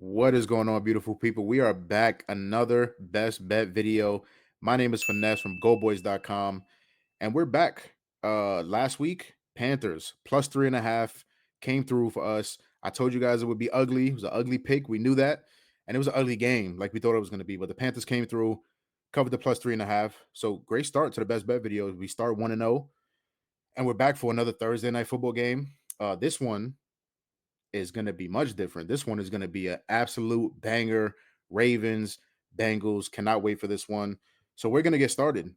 What is going on, beautiful people? We are back. Another best bet video. My name is Finesse from GoBoys.com, and we're back. Last week, Panthers plus 3.5 came through for us. I told you guys it would be ugly. It was an ugly pick. We knew that. And it was an ugly game, like we thought it was going to be. But the Panthers came through, covered the plus 3.5. So great start to the best bet video. We start 1-0, and we're back for another Thursday night football game. This one is going to be much different. This one is going to be an absolute banger. Ravens, Bengals, cannot wait for this one. So we're going to get started.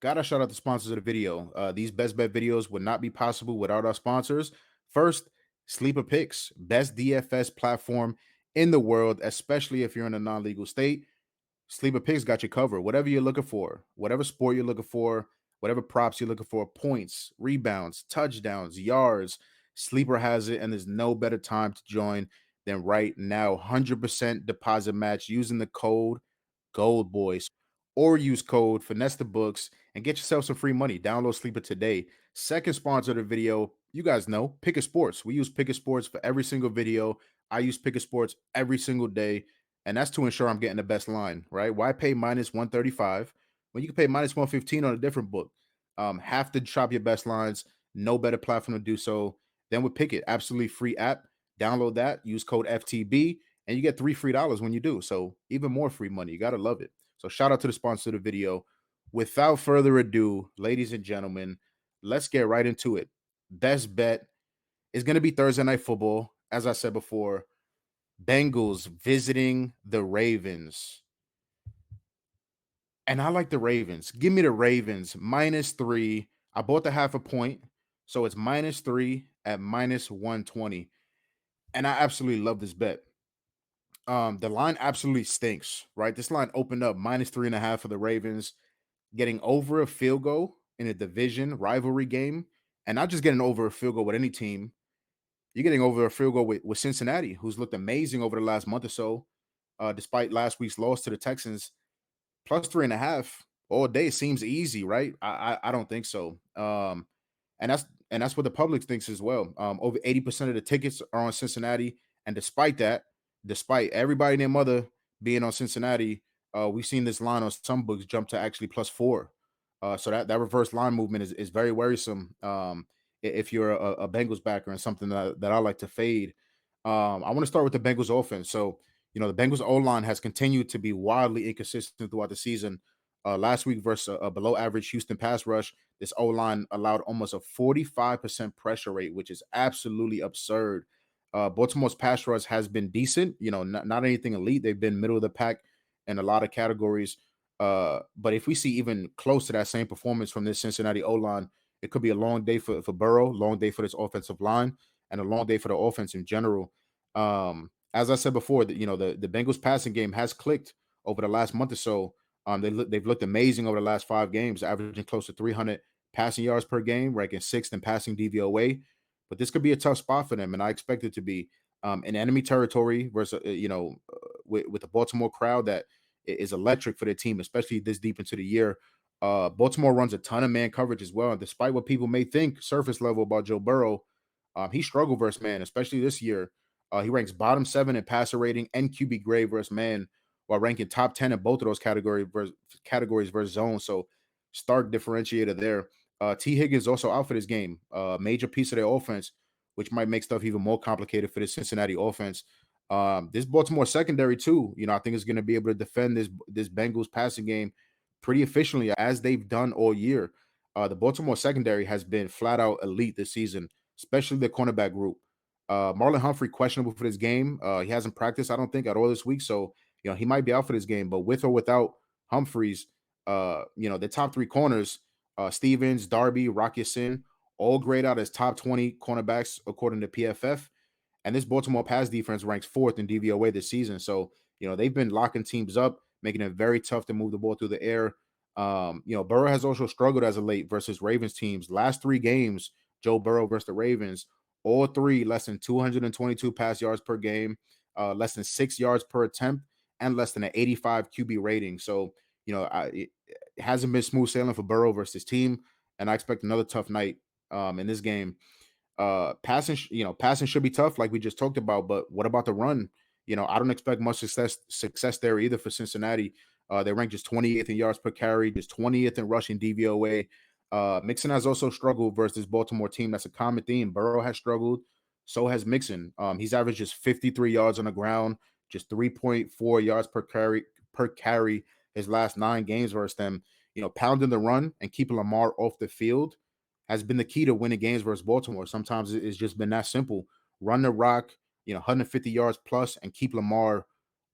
Gotta shout out the sponsors of the video. These best bet videos would not be possible without our sponsors. First, Sleeper Picks, best DFS platform in the world, especially if you're in a non-legal state. Sleeper Picks got you covered. Whatever you're looking for, whatever sport you're looking for, whatever props you're looking for, points, rebounds, touchdowns, yards, Sleeper has it, and there's no better time to join than right now. 100% deposit match using the code Gold Boys, or use code FinesseTheBooks and get yourself some free money. Download Sleeper today. Second sponsor of the video, you guys know, Pick Sports. We use Pick Sports for every single video. I use Pick Sports every single day, and that's to ensure I'm getting the best line, right? Why pay minus 135 when you can pay minus 115 on a different book? Have to shop your best lines. No better platform to do so than with Pick It. Absolutely free app. Download that. Use code FTB and you get $3 free when you do. So even more free money. You got to love it. So shout out to the sponsor of the video. Without further ado, ladies and gentlemen, let's get right into it. Best bet is going to be Thursday night football. As I said before, Bengals visiting the Ravens. And I like the Ravens. Give me the Ravens -3. I bought the half a point. So it's -3 at -120. And I absolutely love this bet. The line absolutely stinks, right? This line opened up -3.5 for the Ravens, getting over a field goal in a division rivalry game, and not just getting over a field goal with any team. You're getting over a field goal with Cincinnati, who's looked amazing over the last month or so, despite last week's loss to the Texans. Plus 3.5 all day seems easy, right? I don't think so. And that's what the public thinks as well. Over 80% of the tickets are on Cincinnati, and despite that, despite everybody and their mother being on Cincinnati, we've seen this line on some books jump to actually +4. So that reverse line movement is very worrisome. If you're a Bengals backer and something that I like to fade. I want to start with the Bengals offense. So the Bengals O line has continued to be wildly inconsistent throughout the season. Last week versus a below average Houston pass rush, this O line allowed almost a 45% pressure rate, which is absolutely absurd. Baltimore's pass rush has been decent, not anything elite. They've been middle of the pack in a lot of categories. But if we see even close to that same performance from this Cincinnati O line, it could be a long day for Burrow, long day for this offensive line, and a long day for the offense in general. As I said before, the Bengals passing game has clicked over the last month or so. They've looked amazing over the last 5 games, averaging close to 300 passing yards per game, ranking sixth in passing DVOA. But this could be a tough spot for them, and I expect it to be in enemy territory versus with the Baltimore crowd that is electric for their team, especially this deep into the year. Baltimore runs a ton of man coverage as well, and despite what people may think surface level about Joe Burrow, he struggled versus man, especially this year. He ranks bottom 7 in passer rating and QB grade versus man, while ranking top 10 in both of those categories versus zone. So stark differentiator there. T. Higgins also out for this game, major piece of their offense, which might make stuff even more complicated for the Cincinnati offense. This Baltimore secondary too, I think is going to be able to defend this Bengals passing game pretty efficiently as they've done all year. The Baltimore secondary has been flat out elite this season, especially the cornerback group. Marlon Humphrey questionable for this game. He hasn't practiced, I don't think, at all this week, so he might be out for this game. But with or without Humphreys, the top 3 corners, Stevens, Darby, Rocky Sin, all grade out as top 20 cornerbacks according to PFF. And this Baltimore pass defense ranks 4th in DVOA this season. So, they've been locking teams up, making it very tough to move the ball through the air. Burrow has also struggled as of late versus Ravens teams. Last 3 games, Joe Burrow versus the Ravens, all 3 less than 222 pass yards per game, less than 6 yards per attempt, and less than an 85 QB rating. So, it hasn't been smooth sailing for Burrow versus his team, and I expect another tough night in this game. Passing should be tough, like we just talked about. But what about the run? I don't expect much success there either for Cincinnati. They rank just 28th in yards per carry, just 20th in rushing DVOA. Mixon has also struggled versus this Baltimore team. That's a common theme. Burrow has struggled. So has Mixon. He's averaged just 53 yards on the ground, just 3.4 yards per carry his last 9 games versus them. Pounding the run and keeping Lamar off the field has been the key to winning games versus Baltimore. Sometimes it's just been that simple. Run the rock, 150 yards plus, and keep Lamar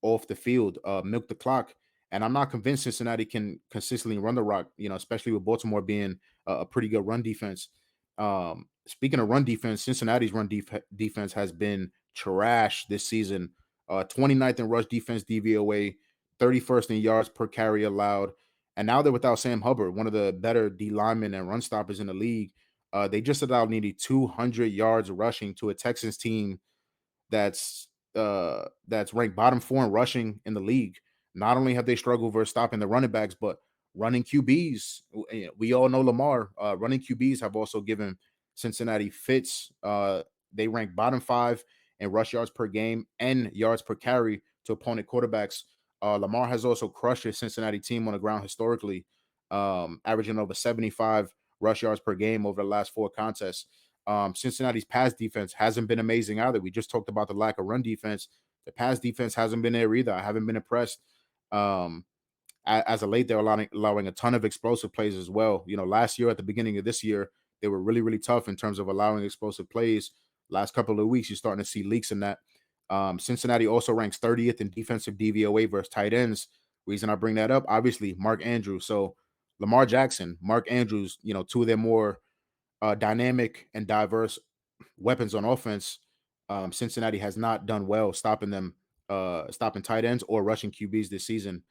off the field, milk the clock. And I'm not convinced Cincinnati can consistently run the rock, especially with Baltimore being a pretty good run defense. Speaking of run defense, Cincinnati's defense has been trash this season. 29th in rush defense DVOA, 31st in yards per carry allowed. And now they're without Sam Hubbard, one of the better D linemen and run stoppers in the league. They just allowed nearly 200 yards rushing to a Texans team that's ranked bottom 4 in rushing in the league. Not only have they struggled versus stopping the running backs, but running QBs. We all know Lamar. Running QBs have also given Cincinnati fits. They rank bottom 5 in rush yards per game and yards per carry to opponent quarterbacks. Lamar has also crushed his Cincinnati team on the ground historically, averaging over 75 rush yards per game over the last 4 contests. Cincinnati's pass defense hasn't been amazing either. We just talked about the lack of run defense. The pass defense hasn't been there either. I haven't been impressed. Um, as of late, they're allowing a ton of explosive plays as well. Last year at the beginning of this year, they were really, really tough in terms of allowing explosive plays. Last couple of weeks, you're starting to see leaks in that. Cincinnati also ranks 30th in defensive DVOA versus tight ends. Reason I bring that up, obviously, Mark Andrews. So Lamar Jackson, Mark Andrews, two of their more dynamic and diverse weapons on offense. Cincinnati has not done well stopping them, stopping tight ends or rushing QBs this season.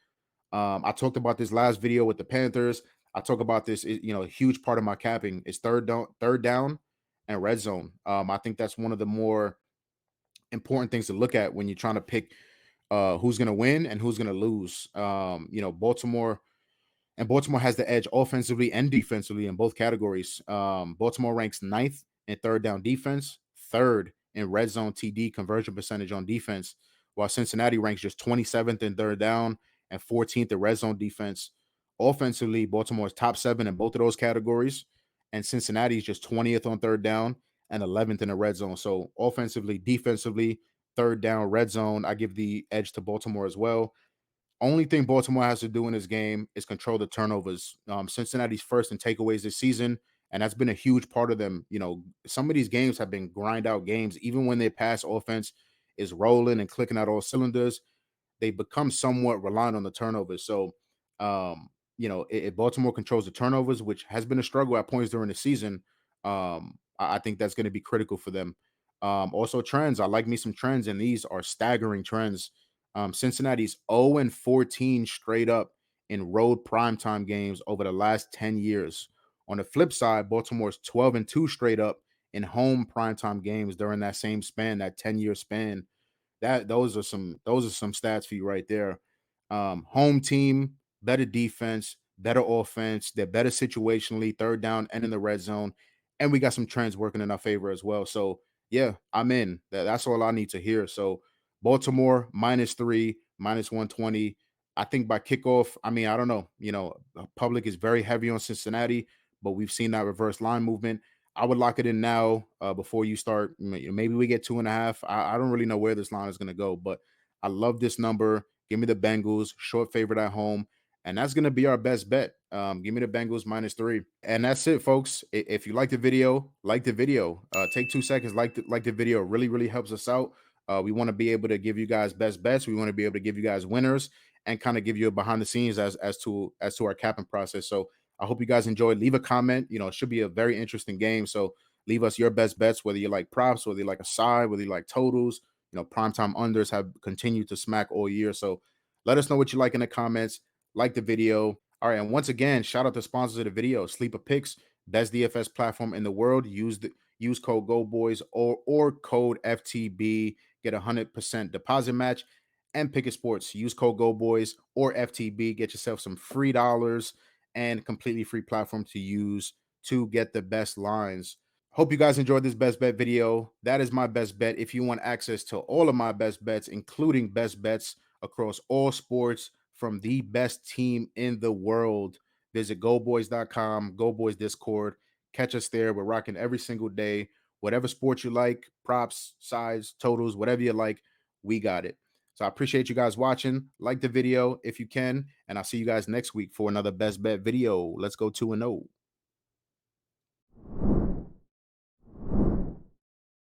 I talked about this last video with the Panthers. I talk about this. A huge part of my capping is third down, and red zone. I think that's one of the more important things to look at when you're trying to pick who's going to win and who's going to lose. Baltimore has the edge offensively and defensively in both categories. Baltimore ranks ninth in third down defense, third in red zone TD conversion percentage on defense, while Cincinnati ranks just 27th in third down and 14th in red zone defense. Offensively, Baltimore is top 7 in both of those categories, and Cincinnati is just 20th on third down and 11th in the red zone. So offensively, defensively, third down, red zone, I give the edge to Baltimore as well. Only thing Baltimore has to do in this game is control the turnovers. Cincinnati's first in takeaways this season, and that's been a huge part of them. Some of these games have been grind out games, even when their pass offense is rolling and clicking out all cylinders. They become somewhat reliant on the turnovers. So, if Baltimore controls the turnovers, which has been a struggle at points during the season, I think that's going to be critical for them. Also, trends. I like me some trends, and these are staggering trends. Cincinnati's 0-14 straight up in road primetime games over the last 10 years. On the flip side, Baltimore's 12-2 straight up in home primetime games during that same span, that 10-year span. Those are some stats for you right there. Home team, better defense, better offense. They're better situationally, third down and in the red zone, and we got some trends working in our favor as well. So yeah, I'm in. That's all I need to hear. So Baltimore -3, -120. I think by kickoff, I mean, I don't know. The public is very heavy on Cincinnati, but we've seen that reverse line movement. I would lock it in now before you start. Maybe we get 2.5. I don't really know where this line is going to go, but I love this number. Give me the Bengals, short favorite at home. And that's going to be our best bet. Give me the Bengals -3. And that's it, folks. If you like the video, like the video. Take 2 seconds, like the video. It really, really helps us out. We want to be able to give you guys best bets. We want to be able to give you guys winners and kind of give you a behind the scenes as to our capping process. So I hope you guys enjoyed. Leave a comment. It should be a very interesting game. So leave us your best bets, whether you like props, whether you like a side, whether you like totals. Primetime unders have continued to smack all year. So let us know what you like in the comments. Like the video. All right. And once again, shout out to sponsors of the video, Sleeper Picks, best DFS platform in the world. Use code GoBoys or code FTB. Get 100% deposit match. And Pick Sports. Use code GoBoys or FTB. Get yourself some free dollars and completely free platform to use to get the best lines. Hope you guys enjoyed this best bet video. That is my best bet. If you want access to all of my best bets, including best bets across all sports from the best team in the world, visit goboys.com, Go Boys Discord. Catch us there. We're rocking every single day. Whatever sport you like, props, sides, totals, whatever you like, we got it. So I appreciate you guys watching. Like the video if you can, and I'll see you guys next week for another best bet video. Let's go 2-0.